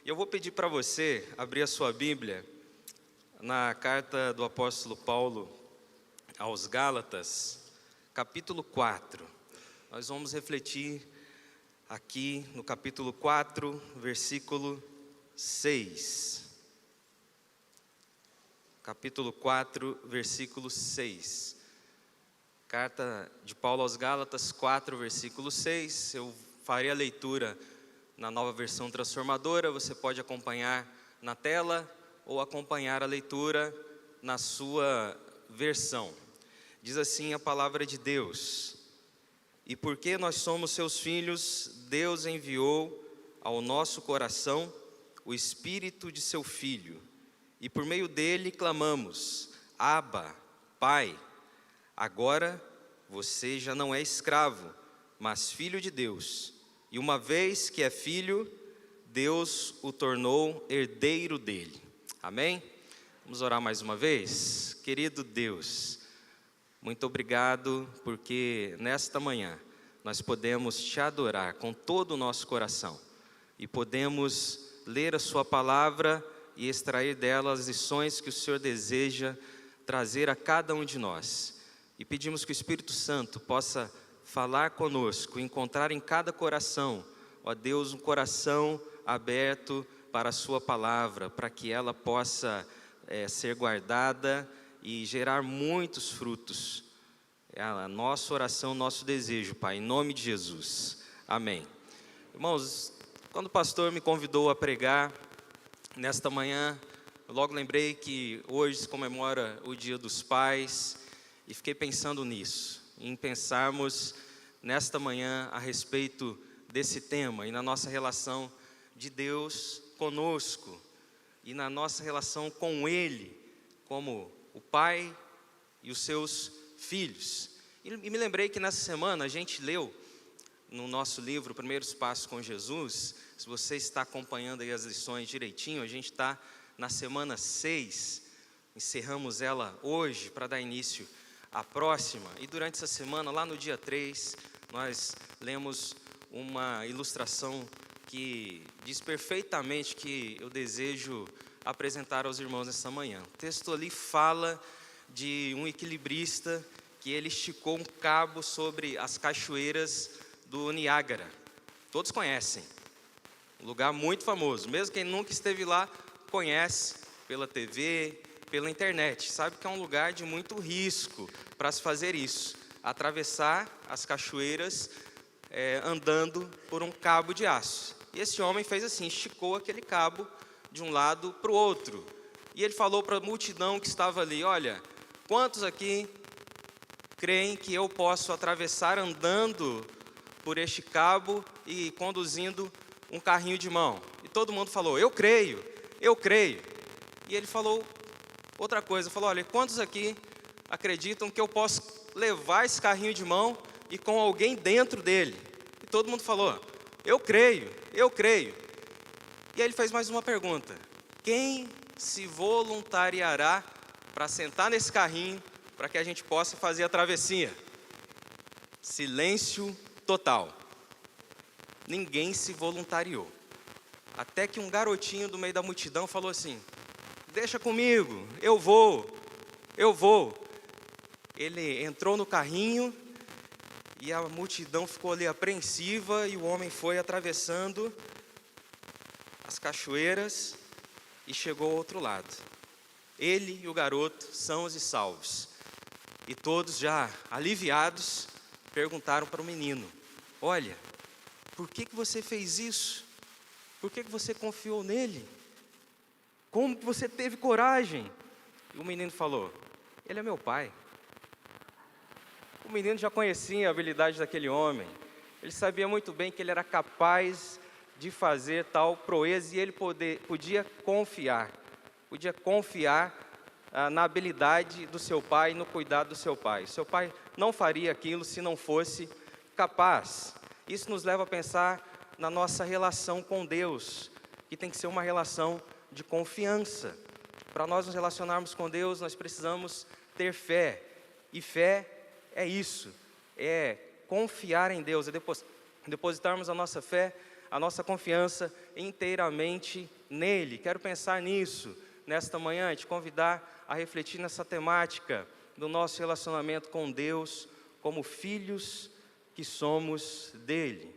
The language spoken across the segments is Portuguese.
E eu vou pedir para você abrir a sua Bíblia na carta do apóstolo Paulo aos Gálatas, capítulo 4. Nós vamos refletir aqui no capítulo 4, versículo 6. Capítulo 4, versículo 6. Carta de Paulo aos Gálatas 4, versículo 6. Eu farei a leitura na Nova Versão Transformadora. Você pode acompanhar na tela ou acompanhar a leitura na sua versão. Diz assim a palavra de Deus: E porque nós somos seus filhos, Deus enviou ao nosso coração o Espírito de seu Filho, e por meio dele clamamos: Abba, Pai. Agora você já não é escravo, mas filho de Deus. E uma vez que é filho, Deus o tornou herdeiro dele. Amém? Vamos orar mais uma vez? Querido Deus, muito obrigado porque nesta manhã nós podemos te adorar com todo o nosso coração. E podemos ler a sua palavra e extrair dela as lições que o Senhor deseja trazer a cada um de nós. E pedimos que o Espírito Santo possa falar conosco, encontrar em cada coração, ó Deus, um coração aberto para a sua palavra, para que ela possa ser guardada e gerar muitos frutos. É a nossa oração, nosso desejo, Pai, em nome de Jesus. Amém. Irmãos, quando o pastor me convidou a pregar nesta manhã, eu logo lembrei que hoje se comemora o Dia dos Pais, e fiquei pensando nisso, em pensarmos nesta manhã a respeito desse tema e na nossa relação de Deus conosco e na nossa relação com Ele, como o Pai e os seus filhos. E me lembrei que nessa semana a gente leu no nosso livro Primeiros Passos com Jesus. Se você está acompanhando aí as lições direitinho, a gente está na semana 6, encerramos ela hoje para dar início à próxima. E durante essa semana, lá no dia 3, nós lemos uma ilustração que diz perfeitamente que eu desejo apresentar aos irmãos nessa manhã. O texto ali fala de um equilibrista que ele esticou um cabo sobre as cachoeiras do Niágara. Todos conhecem, um lugar muito famoso. Mesmo quem nunca esteve lá, conhece pela TV, pela internet. Sabe que é um lugar de muito risco para se fazer isso. Atravessar as cachoeiras andando por um cabo de aço. E esse homem fez assim, esticou aquele cabo de um lado para o outro. E ele falou para a multidão que estava ali: olha, quantos aqui creem que eu posso atravessar andando por este cabo e conduzindo um carrinho de mão? E todo mundo falou: eu creio, eu creio. E ele falou outra coisa, falou: olha, quantos aqui acreditam que eu posso levar esse carrinho de mão e com alguém dentro dele? E todo mundo falou: eu creio, eu creio. E aí ele fez mais uma pergunta: quem se voluntariará para sentar nesse carrinho para que a gente possa fazer a travessia? Silêncio total. Ninguém se voluntariou. Até que um garotinho do meio da multidão falou assim: deixa comigo, eu vou. Ele entrou no carrinho e a multidão ficou ali apreensiva e o homem foi atravessando as cachoeiras e chegou ao outro lado. Ele e o garoto sãos e salvos. E todos já aliviados perguntaram para o menino: olha, por que você fez isso? Por que você confiou nele? Como que você teve coragem? E o menino falou: ele é meu pai. O menino já conhecia a habilidade daquele homem. Ele sabia muito bem que ele era capaz de fazer tal proeza e ele podia confiar na habilidade do seu pai, no cuidado do seu pai. Seu pai não faria aquilo se não fosse capaz. Isso nos leva a pensar na nossa relação com Deus, que tem que ser uma relação de confiança. Para nós nos relacionarmos com Deus, nós precisamos ter fé. E fé é isso, é confiar em Deus, é depositarmos a nossa fé a nossa confiança inteiramente nele. Quero pensar nisso nesta manhã, te convidar a refletir nessa temática do nosso relacionamento com Deus, como filhos que somos dele.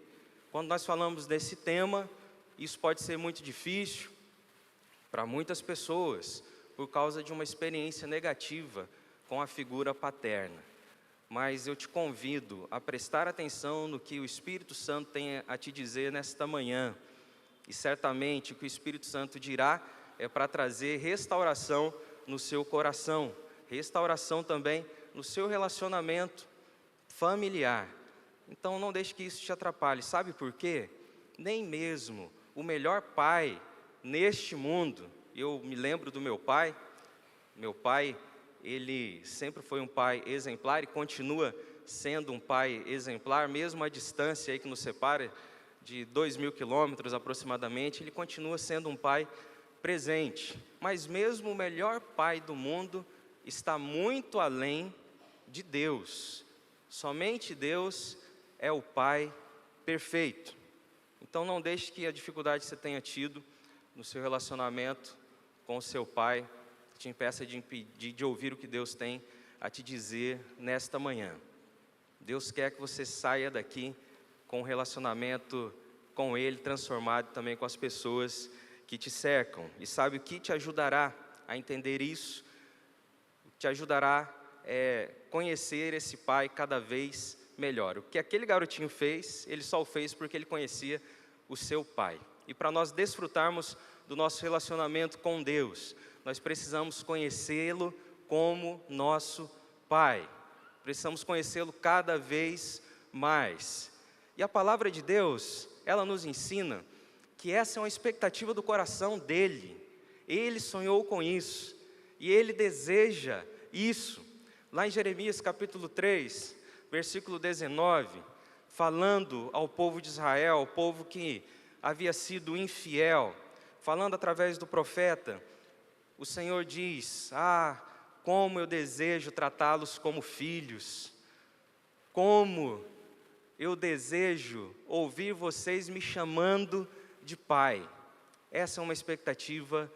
Quando nós falamos desse tema, isso pode ser muito difícil para muitas pessoas, por causa de uma experiência negativa com a figura paterna. Mas eu te convido a prestar atenção no que o Espírito Santo tem a te dizer nesta manhã. E certamente o que o Espírito Santo dirá é para trazer restauração no seu coração, restauração também no seu relacionamento familiar. Então não deixe que isso te atrapalhe. Sabe por quê? Nem mesmo o melhor pai neste mundo, eu me lembro do meu pai, ele sempre foi um pai exemplar e continua sendo um pai exemplar, mesmo a distância aí que nos separa de 2.000 quilômetros aproximadamente, ele continua sendo um pai presente. Mas mesmo o melhor pai do mundo está muito além de Deus. Somente Deus é o pai perfeito. Então não deixe que a dificuldade que você tenha tido no seu relacionamento com o seu pai te impeça de impedir de ouvir o que Deus tem a te dizer nesta manhã. Deus quer que você saia daqui com um relacionamento com Ele transformado também com as pessoas que te cercam. E sabe o que te ajudará a entender isso? Te ajudará a conhecer esse pai cada vez melhor. O que aquele garotinho fez, ele só o fez porque ele conhecia o seu pai. E para nós desfrutarmos do nosso relacionamento com Deus, nós precisamos conhecê-lo como nosso pai. Precisamos conhecê-lo cada vez mais. E a palavra de Deus, ela nos ensina que essa é uma expectativa do coração dele. Ele sonhou com isso e ele deseja isso. Lá em Jeremias capítulo 3, versículo 19, falando ao povo de Israel, ao povo que havia sido infiel, falando através do profeta, o Senhor diz: como eu desejo tratá-los como filhos, como eu desejo ouvir vocês me chamando de pai. Essa é uma expectativa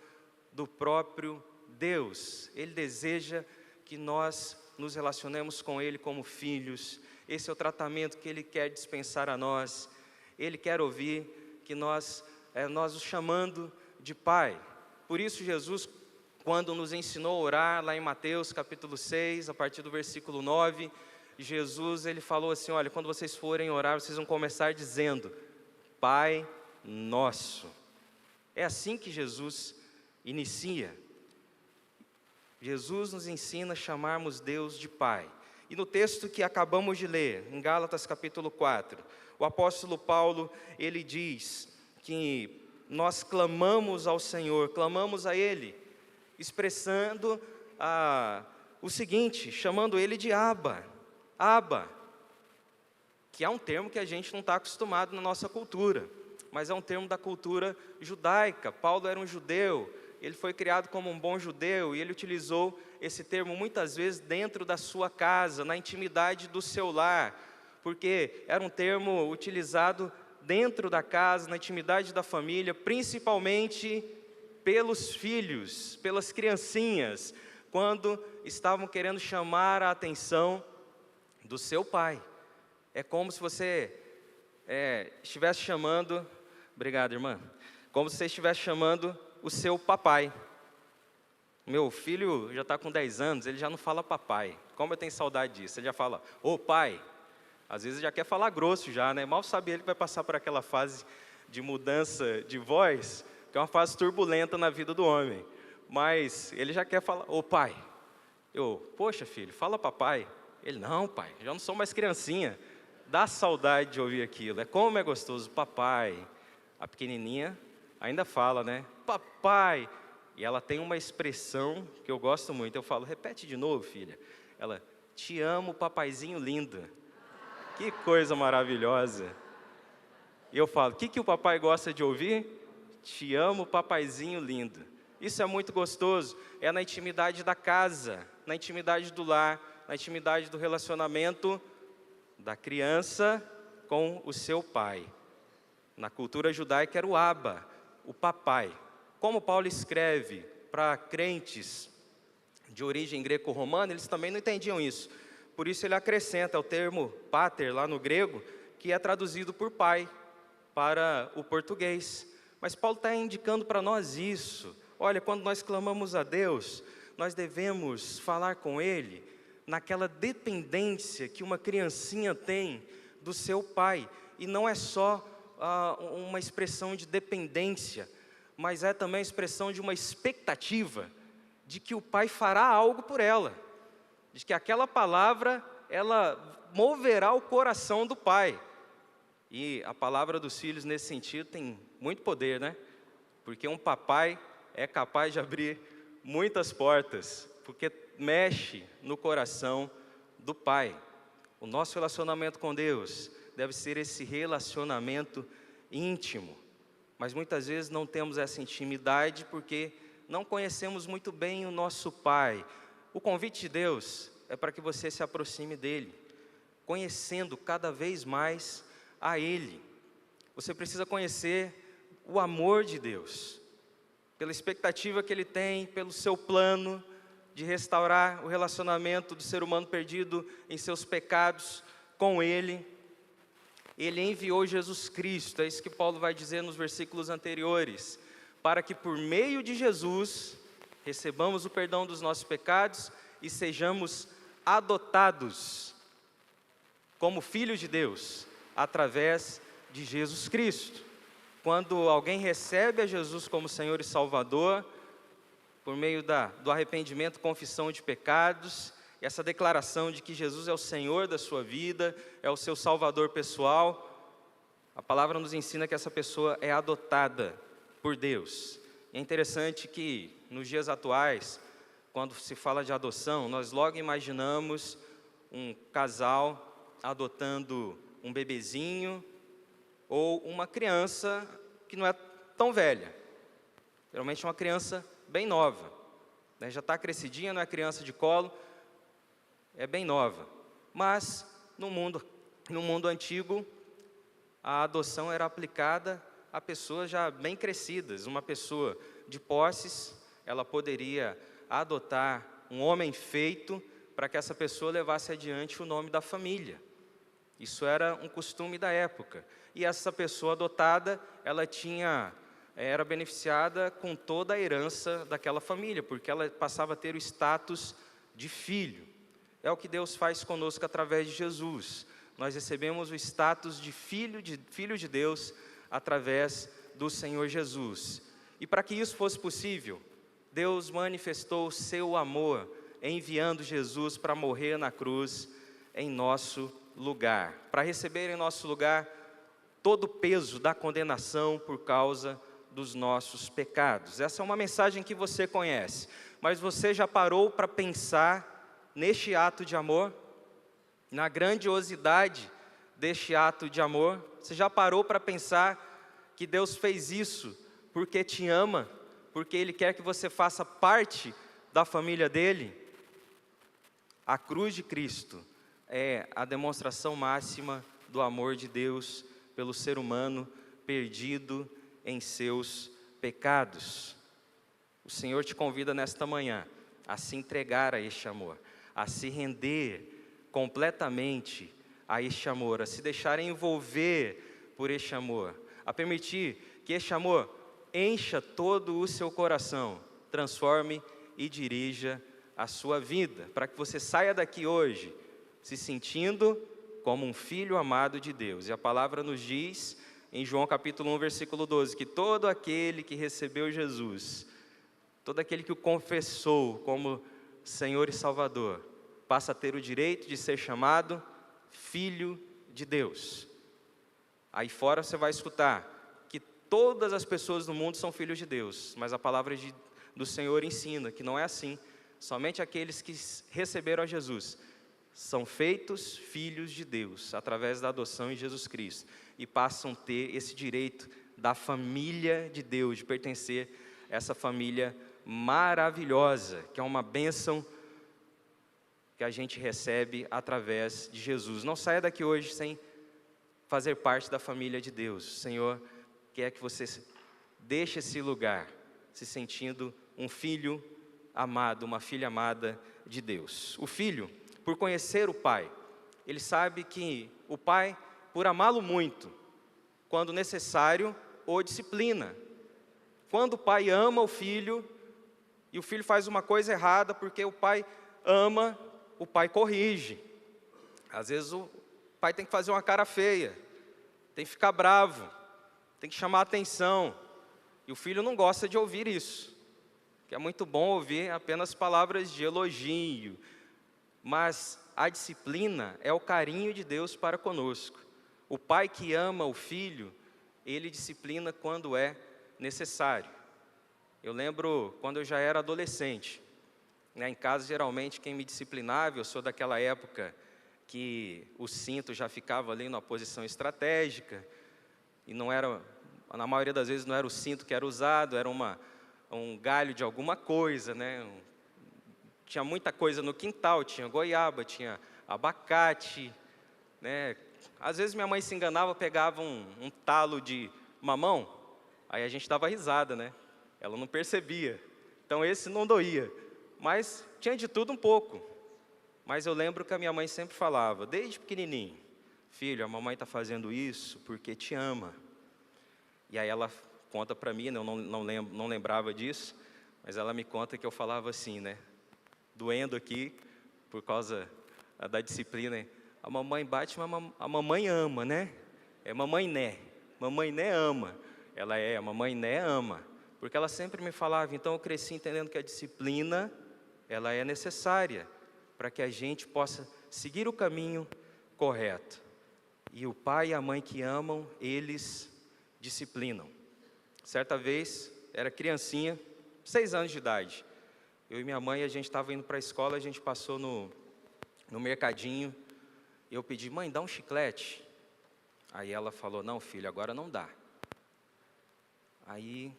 do próprio Deus. Ele deseja que nós nos relacionemos com Ele como filhos. Esse é o tratamento que Ele quer dispensar a nós. Ele quer ouvir que nós o chamando de pai. Por isso Jesus, quando nos ensinou a orar, lá em Mateus capítulo 6, a partir do versículo 9, Jesus, ele falou assim: olha, quando vocês forem orar, vocês vão começar dizendo: Pai Nosso. É assim que Jesus inicia. Jesus nos ensina a chamarmos Deus de Pai. E no texto que acabamos de ler, em Gálatas capítulo 4, o apóstolo Paulo, ele diz que nós clamamos ao Senhor, clamamos a Ele, expressando o seguinte, chamando Ele de Abba, Abba, que é um termo que a gente não está acostumado na nossa cultura, mas é um termo da cultura judaica. Paulo era um judeu, ele foi criado como um bom judeu, e ele utilizou esse termo muitas vezes dentro da sua casa, na intimidade do seu lar, porque era um termo utilizado dentro da casa, na intimidade da família, principalmente pelos filhos, pelas criancinhas, quando estavam querendo chamar a atenção do seu pai. É como se você estivesse chamando, obrigado irmã, como se você estivesse chamando o seu papai. Meu filho já está com 10 anos, ele já não fala papai. Como eu tenho saudade disso, ele já fala, ô pai. Às vezes já quer falar grosso já, né? Mal sabe ele que vai passar por aquela fase de mudança de voz, que é uma fase turbulenta na vida do homem. Mas ele já quer falar, ô pai. Poxa filho, fala papai. Ele, não pai, já não sou mais criancinha. Dá saudade de ouvir aquilo, como é gostoso, papai. A pequenininha ainda fala, né? Papai. E ela tem uma expressão que eu gosto muito. Eu falo, repete de novo, filha. Ela, te amo, papaizinho lindo. Que coisa maravilhosa. E eu falo, o que o papai gosta de ouvir? Te amo, papaizinho lindo. Isso é muito gostoso. É na intimidade da casa, na intimidade do lar, na intimidade do relacionamento da criança com o seu pai. Na cultura judaica era o Abba, o papai. Como Paulo escreve para crentes de origem greco-romana, eles também não entendiam isso. Por isso ele acrescenta o termo pater lá no grego, que é traduzido por pai para o português. Mas Paulo está indicando para nós isso. Olha, quando nós clamamos a Deus, nós devemos falar com Ele naquela dependência que uma criancinha tem do seu pai. E não é só uma expressão de dependência, mas é também a expressão de uma expectativa de que o pai fará algo por ela, de que aquela palavra, ela moverá o coração do pai. E a palavra dos filhos nesse sentido tem muito poder, né? Porque um papai é capaz de abrir muitas portas, porque mexe no coração do pai. O nosso relacionamento com Deus deve ser esse relacionamento íntimo, mas muitas vezes não temos essa intimidade porque não conhecemos muito bem o nosso pai. O convite de Deus é para que você se aproxime dele, conhecendo cada vez mais a Ele. Você precisa conhecer o amor de Deus, pela expectativa que Ele tem, pelo seu plano de restaurar o relacionamento do ser humano perdido em seus pecados com Ele. Ele enviou Jesus Cristo, é isso que Paulo vai dizer nos versículos anteriores, para que por meio de Jesus recebamos o perdão dos nossos pecados e sejamos adotados como filhos de Deus, através de Jesus Cristo. Quando alguém recebe a Jesus como Senhor e Salvador, por meio do arrependimento, confissão de pecados, essa declaração de que Jesus é o Senhor da sua vida, é o seu Salvador pessoal, a palavra nos ensina que essa pessoa é adotada por Deus. É interessante que nos dias atuais, quando se fala de adoção, nós logo imaginamos um casal adotando um bebezinho ou uma criança que não é tão velha. Geralmente é uma criança bem nova, né? Já está crescidinha, não é criança de colo, é bem nova. Mas no mundo antigo, a adoção era aplicada a pessoas já bem crescidas. Uma pessoa de posses, ela poderia adotar um homem feito para que essa pessoa levasse adiante o nome da família. Isso era um costume da época. E essa pessoa adotada, ela era beneficiada com toda a herança daquela família, porque ela passava a ter o status de filho. É o que Deus faz conosco através de Jesus. Nós recebemos o status de filho de Deus através do Senhor Jesus. E para que isso fosse possível, Deus manifestou o seu amor, enviando Jesus para morrer na cruz em nosso lugar, para receber em nosso lugar todo o peso da condenação por causa dos nossos pecados. Essa é uma mensagem que você conhece, mas você já parou para pensar neste ato de amor? Na grandiosidade deste ato de amor? Você já parou para pensar que Deus fez isso porque te ama, porque Ele quer que você faça parte da família dEle? A cruz de Cristo é a demonstração máxima do amor de Deus pelo ser humano perdido em seus pecados. O Senhor te convida nesta manhã a se entregar a este amor, a se render completamente a este amor, a se deixar envolver por este amor, a permitir que este amor encha todo o seu coração, transforme e dirija a sua vida, para que você saia daqui hoje se sentindo como um filho amado de Deus. E a palavra nos diz, em João capítulo 1, versículo 12, que todo aquele que recebeu Jesus, todo aquele que o confessou como Senhor e Salvador, passa a ter o direito de ser chamado filho de Deus. Aí fora você vai escutar que todas as pessoas do mundo são filhos de Deus, mas a palavra do Senhor ensina que não é assim. Somente aqueles que receberam a Jesus são feitos filhos de Deus, através da adoção em Jesus Cristo, e passam a ter esse direito da família de Deus, de pertencer a essa família maravilhosa, que é uma bênção que a gente recebe através de Jesus. Não saia daqui hoje sem fazer parte da família de Deus. O Senhor quer que você deixe esse lugar, se sentindo um filho amado, uma filha amada de Deus. O filho, por conhecer o pai, ele sabe que o pai, por amá-lo muito, quando necessário, o disciplina. Quando o pai ama o filho, e o filho faz uma coisa errada, porque o pai ama, o pai corrige. Às vezes o pai tem que fazer uma cara feia, tem que ficar bravo, tem que chamar a atenção. E o filho não gosta de ouvir isso, que é muito bom ouvir apenas palavras de elogio. Mas a disciplina é o carinho de Deus para conosco. O pai que ama o filho, ele disciplina quando é necessário. Eu lembro quando eu já era adolescente, né, em casa geralmente quem me disciplinava, eu sou daquela época que o cinto já ficava ali numa posição estratégica, e não era, na maioria das vezes não era o cinto que era usado, era um galho de alguma coisa, né? Tinha muita coisa no quintal, tinha goiaba, tinha abacate, né? Às vezes minha mãe se enganava, pegava um talo de mamão, aí a gente dava risada, né? Ela não percebia, então esse não doía, mas tinha de tudo um pouco. Mas eu lembro que a minha mãe sempre falava, desde pequenininho, filho, a mamãe está fazendo isso porque te ama. E aí ela conta para mim, né, eu não lembrava disso, mas ela me conta que eu falava assim, né, doendo aqui, por causa da disciplina, hein? A mamãe bate, mas a mamãe ama, né? É mamãe né ama. Ela é, a mamãe né ama. Porque ela sempre me falava, então eu cresci entendendo que a disciplina, ela é necessária, para que a gente possa seguir o caminho correto. E o pai e a mãe que amam, eles disciplinam. Certa vez, era criancinha, 6 anos de idade. Eu e minha mãe, a gente estava indo para a escola, a gente passou no mercadinho. Eu pedi, mãe, dá um chiclete. Aí ela falou, não filho, agora não dá. Aí,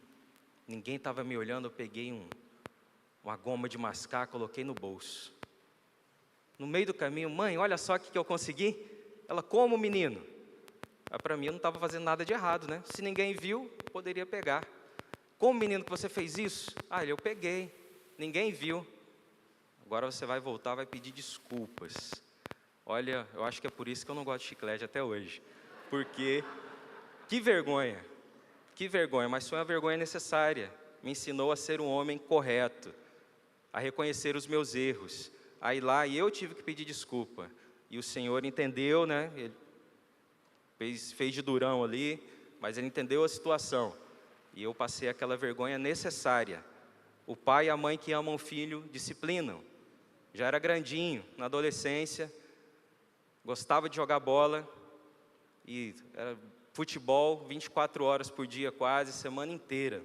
ninguém estava me olhando, eu peguei uma goma de mascar, coloquei no bolso. No meio do caminho, mãe, olha só o que eu consegui. Ela, como menino? Para mim eu não estava fazendo nada de errado, né? Se ninguém viu, poderia pegar. Como menino que você fez isso? Eu peguei, ninguém viu. Agora você vai voltar, vai pedir desculpas. Olha, eu acho que é por isso que eu não gosto de chiclete até hoje. Porque, que vergonha, mas foi uma vergonha necessária. Me ensinou a ser um homem correto, a reconhecer os meus erros, a ir lá e eu tive que pedir desculpa. E o Senhor entendeu, né? Ele fez de durão ali, mas Ele entendeu a situação. E eu passei aquela vergonha necessária. O pai e a mãe que amam o filho disciplinam. Já era grandinho, na adolescência, gostava de jogar bola, e era futebol 24 horas por dia quase, semana inteira.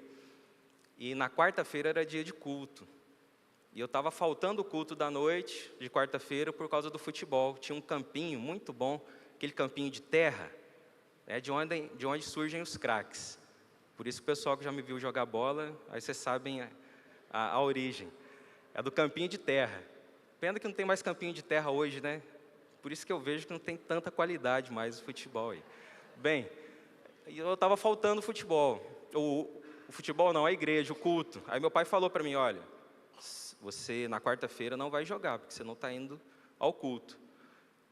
E na quarta-feira era dia de culto. E eu estava faltando o culto da noite, de quarta-feira, por causa do futebol. Tinha um campinho muito bom, aquele campinho de terra, né, de onde surgem os craques. Por isso que o pessoal que já me viu jogar bola, aí vocês sabem a origem. É do campinho de terra. Pena que não tem mais campinho de terra hoje, né? Por isso que eu vejo que não tem tanta qualidade mais o futebol aí. Bem, eu estava faltando o futebol. O futebol não, a igreja, o culto. Aí meu pai falou para mim, olha, você na quarta-feira não vai jogar, porque você não está indo ao culto.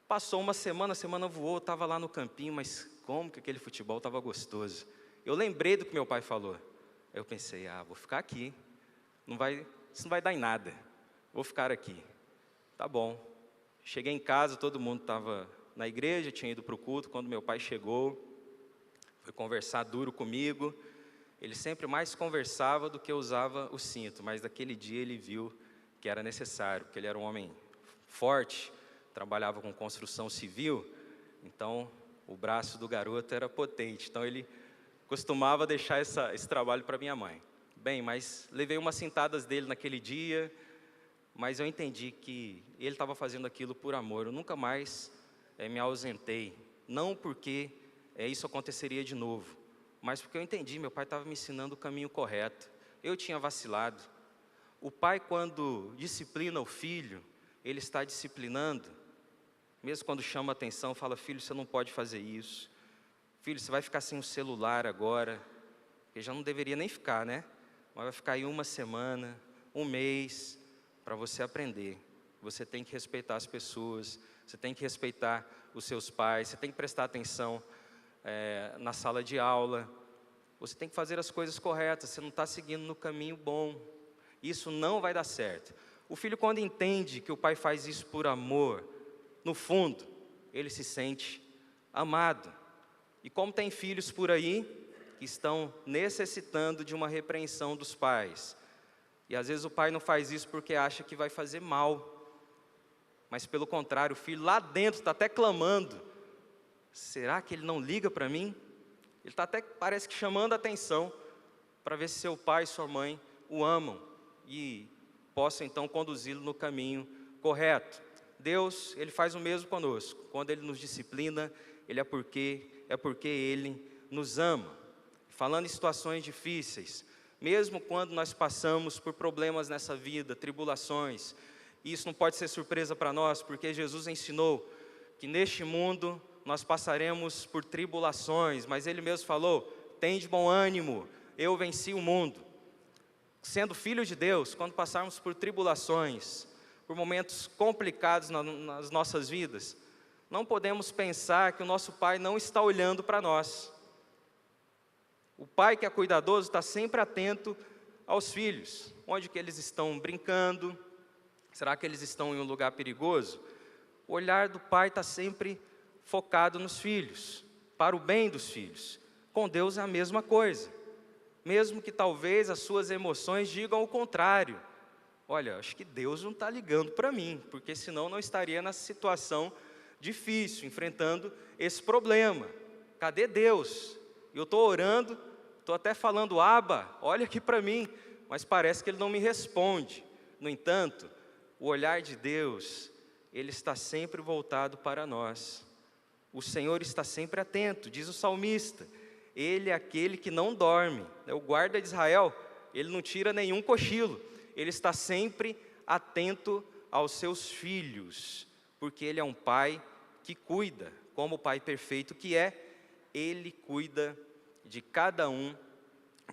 Passou uma semana, a semana voou, eu estava lá no campinho, mas como que aquele futebol estava gostoso. Eu lembrei do que meu pai falou. Eu pensei, vou ficar aqui. Isso não vai dar em nada. Vou ficar aqui. Tá bom. Cheguei em casa, todo mundo estava na igreja, tinha ido para o culto. Quando meu pai chegou, foi conversar duro comigo. Ele sempre mais conversava do que usava o cinto, mas daquele dia ele viu que era necessário, porque ele era um homem forte, trabalhava com construção civil, então o braço do garoto era potente, então ele costumava deixar esse trabalho para minha mãe. Bem, mas levei umas cintadas dele naquele dia, mas eu entendi que ele estava fazendo aquilo por amor. Eu nunca mais me ausentei, não porque isso aconteceria de novo, mas porque eu entendi, meu pai estava me ensinando o caminho correto. Eu tinha vacilado. O pai, quando disciplina o filho, ele está disciplinando, mesmo quando chama a atenção, fala, filho, você não pode fazer isso. Filho, você vai ficar sem o celular agora, porque já não deveria nem ficar, né? Mas vai ficar aí uma semana, um mês, para você aprender. Você tem que respeitar as pessoas, você tem que respeitar os seus pais, você tem que prestar atenção na sala de aula, você tem que fazer as coisas corretas, você não está seguindo no caminho bom. Isso não vai dar certo. O filho, quando entende que o pai faz isso por amor, no fundo, ele se sente amado. E como tem filhos por aí que estão necessitando de uma repreensão dos pais, e às vezes o pai não faz isso porque acha que vai fazer mal, mas pelo contrário, o filho lá dentro está até clamando: será que ele não liga para mim? Ele está até, parece que, chamando a atenção para ver se seu pai e sua mãe o amam e possam então conduzi-lo no caminho correto. Deus, Ele faz o mesmo conosco. Quando Ele nos disciplina, é porque Ele nos ama. Falando em situações difíceis, mesmo quando nós passamos por problemas nessa vida, tribulações, isso não pode ser surpresa para nós, porque Jesus ensinou que neste mundo nós passaremos por tribulações, mas Ele mesmo falou: tende bom ânimo, eu venci o mundo. Sendo filho de Deus, quando passarmos por tribulações, por momentos complicados nas nossas vidas, não podemos pensar que o nosso Pai não está olhando para nós. O pai que é cuidadoso está sempre atento aos filhos. Onde que eles estão brincando? Será que eles estão em um lugar perigoso? O olhar do pai está sempre focado nos filhos, para o bem dos filhos. Com Deus é a mesma coisa. Mesmo que talvez as suas emoções digam o contrário. Olha, acho que Deus não está ligando para mim, porque senão não estaria nessa situação difícil, enfrentando esse problema. Cadê Deus? Eu estou orando, estou até falando: Abba, olha aqui para mim, mas parece que Ele não me responde. No entanto, o olhar de Deus, Ele está sempre voltado para nós. O Senhor está sempre atento, diz o salmista. Ele é aquele que não dorme. O guarda de Israel, ele não tira nenhum cochilo. Ele está sempre atento aos seus filhos, porque Ele é um pai que cuida, como o pai perfeito que é. Ele cuida de cada um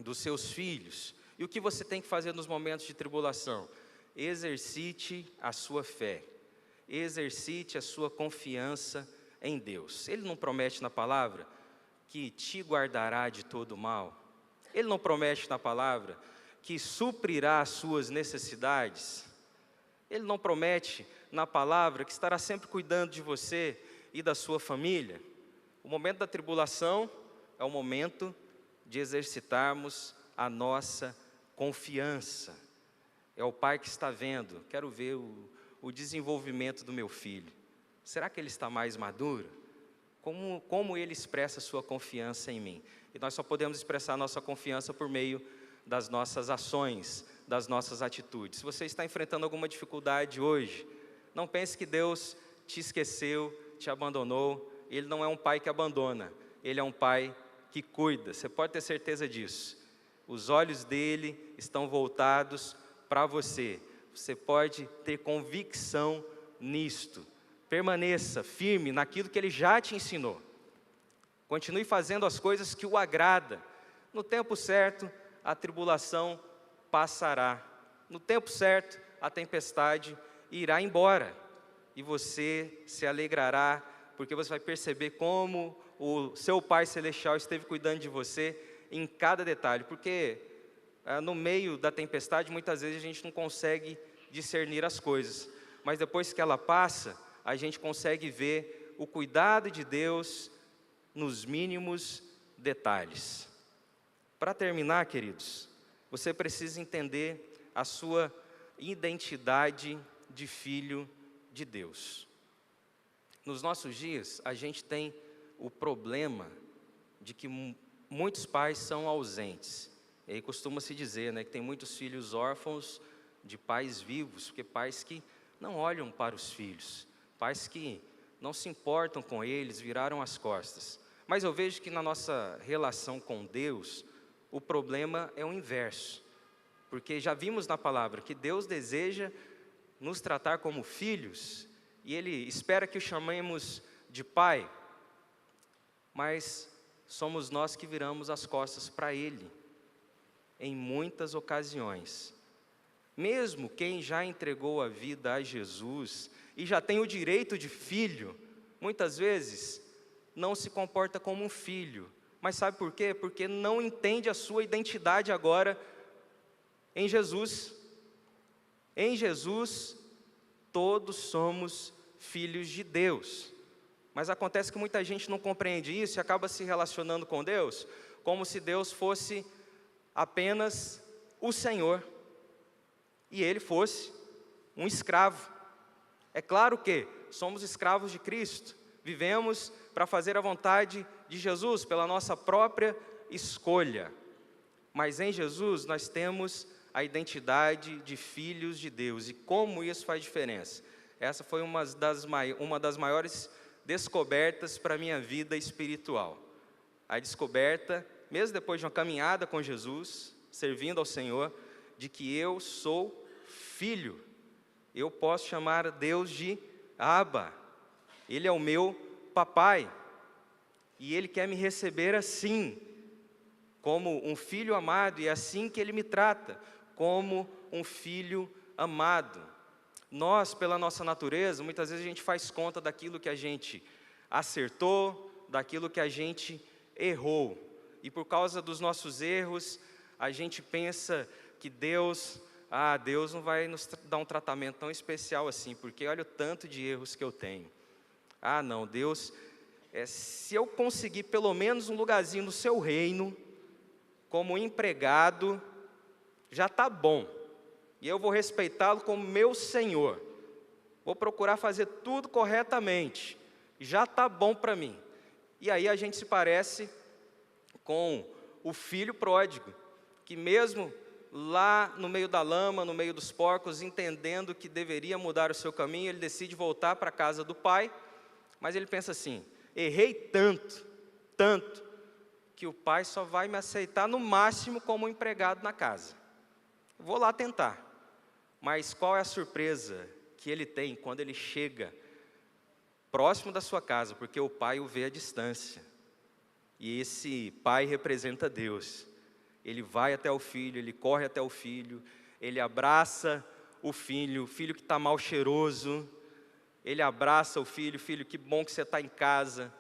dos seus filhos. E o que você tem que fazer nos momentos de tribulação? Exercite a sua fé, exercite a sua confiança em Deus. Ele não promete na palavra que te guardará de todo mal? Ele não promete na palavra que suprirá as suas necessidades? Ele não promete na palavra que estará sempre cuidando de você e da sua família? O momento da tribulação é o momento de exercitarmos a nossa confiança. É o pai que está vendo: quero ver o desenvolvimento do meu filho. Será que ele está mais maduro? Como ele expressa sua confiança em mim? E nós só podemos expressar nossa confiança por meio das nossas ações, das nossas atitudes. Se você está enfrentando alguma dificuldade hoje, não pense que Deus te esqueceu, te abandonou. Ele não é um pai que abandona, Ele é um pai que cuida. Você pode ter certeza disso. Os olhos dele estão voltados para você. Você pode ter convicção nisto. Permaneça firme naquilo que Ele já te ensinou. Continue fazendo as coisas que o agrada. No tempo certo, a tribulação passará. No tempo certo, a tempestade irá embora. E você se alegrará, porque você vai perceber como o seu Pai Celestial esteve cuidando de você em cada detalhe. Porque no meio da tempestade, muitas vezes a gente não consegue discernir as coisas. Mas depois que ela passa, a gente consegue ver o cuidado de Deus nos mínimos detalhes. Para terminar, queridos, você precisa entender a sua identidade de filho de Deus. Nos nossos dias, a gente tem o problema de que muitos pais são ausentes. E aí costuma-se dizer, que tem muitos filhos órfãos de pais vivos, porque pais que não olham para os filhos, pais que não se importam com eles, viraram as costas. Mas eu vejo que na nossa relação com Deus, o problema é o inverso. Porque já vimos na palavra que Deus deseja nos tratar como filhos, e Ele espera que o chamemos de pai. Mas somos nós que viramos as costas para Ele, em muitas ocasiões. Mesmo quem já entregou a vida a Jesus e já tem o direito de filho, muitas vezes não se comporta como um filho. Mas sabe por quê? Porque não entende a sua identidade agora em Jesus. Em Jesus, todos somos filhos de Deus. Mas acontece que muita gente não compreende isso e acaba se relacionando com Deus como se Deus fosse apenas o Senhor e Ele fosse um escravo. É claro que somos escravos de Cristo, vivemos para fazer a vontade de Jesus, pela nossa própria escolha. Mas em Jesus nós temos a identidade de filhos de Deus. E como isso faz diferença? Essa foi uma das maiores descobertas para a minha vida espiritual. A descoberta, mesmo depois de uma caminhada com Jesus, servindo ao Senhor, de que eu sou filho. Eu posso chamar Deus de Abba. Ele é o meu papai. E Ele quer me receber assim, como um filho amado, e é assim que Ele me trata, como um filho amado. Nós, pela nossa natureza, muitas vezes a gente faz conta daquilo que a gente acertou, daquilo que a gente errou. E por causa dos nossos erros, a gente pensa que Deus não vai nos dar um tratamento tão especial assim, porque olha o tanto de erros que eu tenho. Não, Deus, se eu conseguir pelo menos um lugarzinho no seu reino, como empregado, já está bom. E eu vou respeitá-lo como meu Senhor. Vou procurar fazer tudo corretamente. Já está bom para mim. E aí a gente se parece com o filho pródigo, que mesmo lá no meio da lama, no meio dos porcos, entendendo que deveria mudar o seu caminho, ele decide voltar para a casa do pai, mas ele pensa assim: errei tanto, que o pai só vai me aceitar no máximo como empregado na casa. Vou lá tentar. Mas qual é a surpresa que ele tem quando ele chega próximo da sua casa? Porque o pai o vê à distância. E esse pai representa Deus. Ele vai até o filho, ele corre até o filho, ele abraça o filho que está mal cheiroso. Ele abraça o filho: filho, que bom que você está em casa,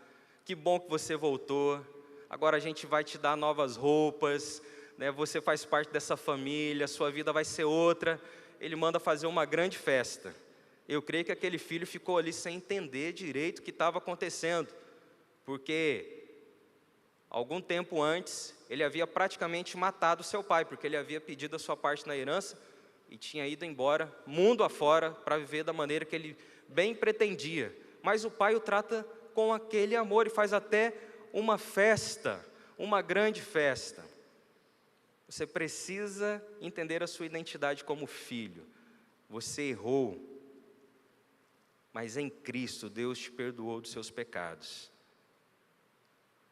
que bom que você voltou. Agora a gente vai te dar novas roupas, né? Você faz parte dessa família, sua vida vai ser outra. Ele manda fazer uma grande festa. Eu creio que aquele filho ficou ali sem entender direito o que estava acontecendo, porque algum tempo antes ele havia praticamente matado seu pai, porque ele havia pedido a sua parte na herança e tinha ido embora, mundo afora, para viver da maneira que ele bem pretendia. Mas o pai o trata com aquele amor e faz até uma festa, uma grande festa. Você precisa entender a sua identidade como filho. Você errou, mas em Cristo Deus te perdoou dos seus pecados.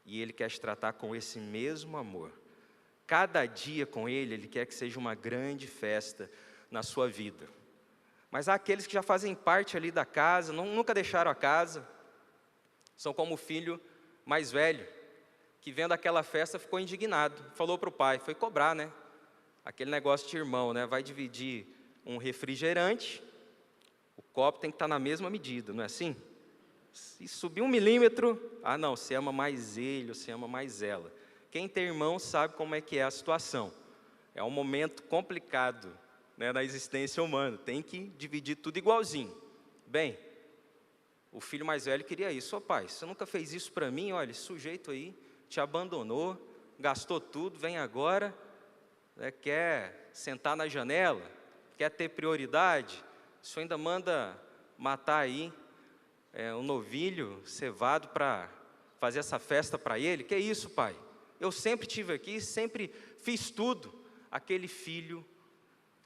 E Ele quer te tratar com esse mesmo amor. Cada dia com Ele quer que seja uma grande festa na sua vida. Mas há aqueles que já fazem parte ali da casa, nunca deixaram a casa, são como o filho mais velho, que vendo aquela festa ficou indignado, falou para o pai, foi cobrar, né? Aquele negócio de irmão, né? Vai dividir um refrigerante, o copo tem que estar na mesma medida, não é assim? Se subir 1 milímetro, não, você ama mais ele, ou você ama mais ela. Quem tem irmão sabe como é que é a situação. É um momento complicado, né, na existência humana, tem que dividir tudo igualzinho. Bem, o filho mais velho queria isso: pai, você nunca fez isso para mim, olha, esse sujeito aí te abandonou, gastou tudo, vem agora, né, quer sentar na janela, quer ter prioridade, o senhor ainda manda matar aí um novilho cevado para fazer essa festa para ele. Que isso, pai? Eu sempre estive aqui, sempre fiz tudo. Aquele filho,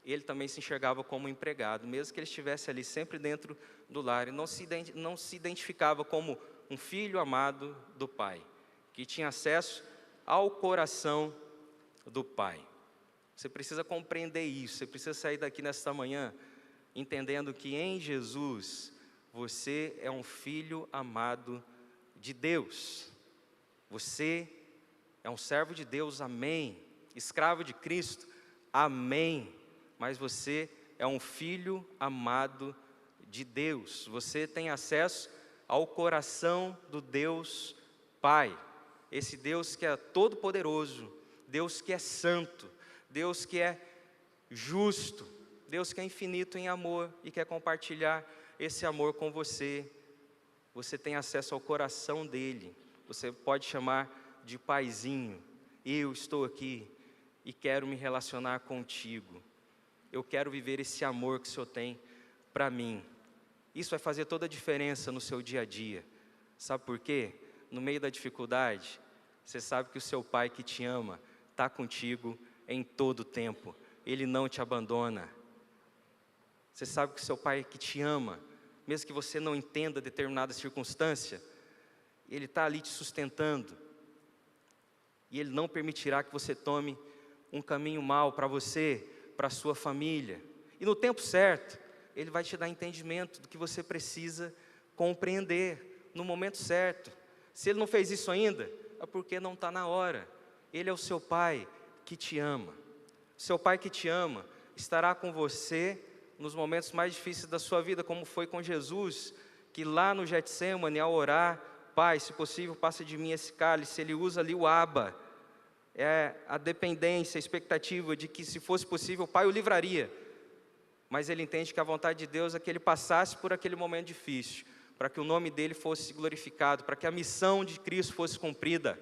ele também se enxergava como empregado, mesmo que ele estivesse ali sempre dentro do lar, e não se identificava como um filho amado do pai, que tinha acesso ao coração do pai. Você precisa compreender isso, você precisa sair daqui nesta manhã entendendo que em Jesus você é um filho amado de Deus. Você é um servo de Deus, amém. Escravo de Cristo, amém. Mas você é um filho amado de Deus. Você tem acesso ao coração do Deus Pai. Esse Deus que é todo-poderoso, Deus que é santo, Deus que é justo, Deus que é infinito em amor e quer compartilhar esse amor com você. Você tem acesso ao coração dele. Você pode chamar de paizinho. Eu estou aqui e quero me relacionar contigo. Eu quero viver esse amor que o Senhor tem para mim. Isso vai fazer toda a diferença no seu dia a dia. Sabe por quê? No meio da dificuldade, você sabe que o seu Pai que te ama está contigo em todo o tempo. Ele não te abandona. Você sabe que o seu Pai que te ama, mesmo que você não entenda determinada circunstância, Ele está ali te sustentando. E Ele não permitirá que você tome um caminho mau para você, para a sua família. E no tempo certo, Ele vai te dar entendimento do que você precisa compreender, no momento certo. Se Ele não fez isso ainda, é porque não está na hora. Ele é o seu Pai que te ama. O seu Pai que te ama estará com você nos momentos mais difíceis da sua vida, como foi com Jesus, que lá no Getsêmani, ao orar, Pai, se possível, passa de mim esse cálice. Ele usa ali o Abba, é a dependência, a expectativa de que, se fosse possível, o Pai o livraria. Mas ele entende que a vontade de Deus é que ele passasse por aquele momento difícil, para que o nome dele fosse glorificado, para que a missão de Cristo fosse cumprida.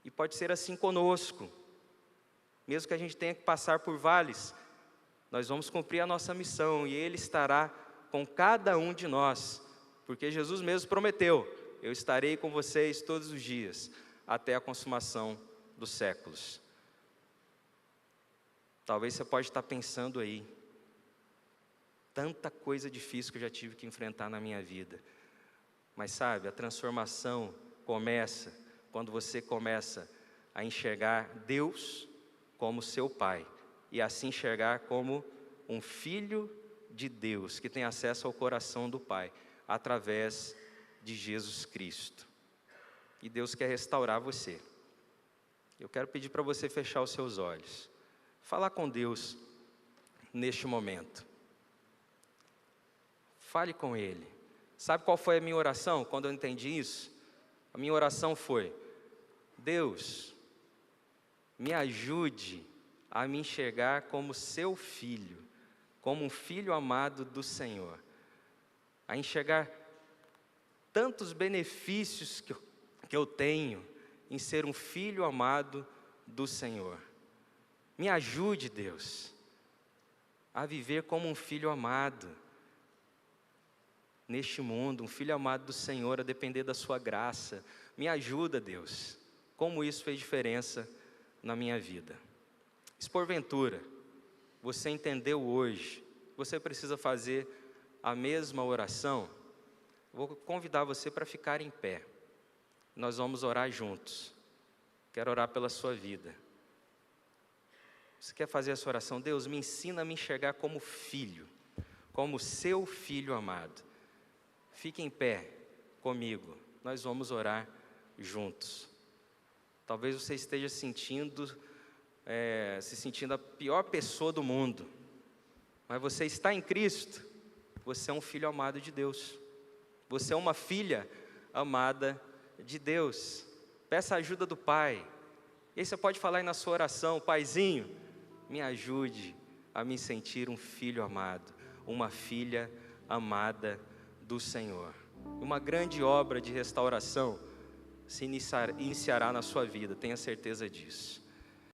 E pode ser assim conosco. Mesmo que a gente tenha que passar por vales, nós vamos cumprir a nossa missão, e Ele estará com cada um de nós, porque Jesus mesmo prometeu: eu estarei com vocês todos os dias, até a consumação dos séculos. Talvez você pode estar pensando aí, tanta coisa difícil que eu já tive que enfrentar na minha vida. Mas sabe, a transformação começa quando você começa a enxergar Deus como seu Pai, e assim enxergar como um filho de Deus, que tem acesso ao coração do Pai, através de Jesus Cristo. E Deus quer restaurar você. Eu quero pedir para você fechar os seus olhos, falar com Deus neste momento. Fale com Ele. Sabe qual foi a minha oração quando eu entendi isso? A minha oração foi: Deus, me ajude a me enxergar como seu filho, como um filho amado do Senhor, a enxergar tantos benefícios que eu tenho em ser um filho amado do Senhor. Me ajude, Deus, a viver como um filho amado neste mundo, um filho amado do Senhor, a depender da sua graça. Me ajuda, Deus, como isso fez diferença na minha vida. Se porventura você entendeu hoje, você precisa fazer a mesma oração, vou convidar você para ficar em pé. Nós vamos orar juntos. Quero orar pela sua vida. Você quer fazer essa oração? Deus, me ensina a me enxergar como filho, como seu filho amado. Fique em pé comigo, nós vamos orar juntos. Talvez você esteja se sentindo a pior pessoa do mundo, mas você está em Cristo, você é um filho amado de Deus, você é uma filha amada de Deus. Peça a ajuda do Pai. E aí você pode falar aí na sua oração: Paizinho, me ajude a me sentir um filho amado, uma filha amada do Senhor. Uma grande obra de restauração se iniciará na sua vida, tenha certeza disso.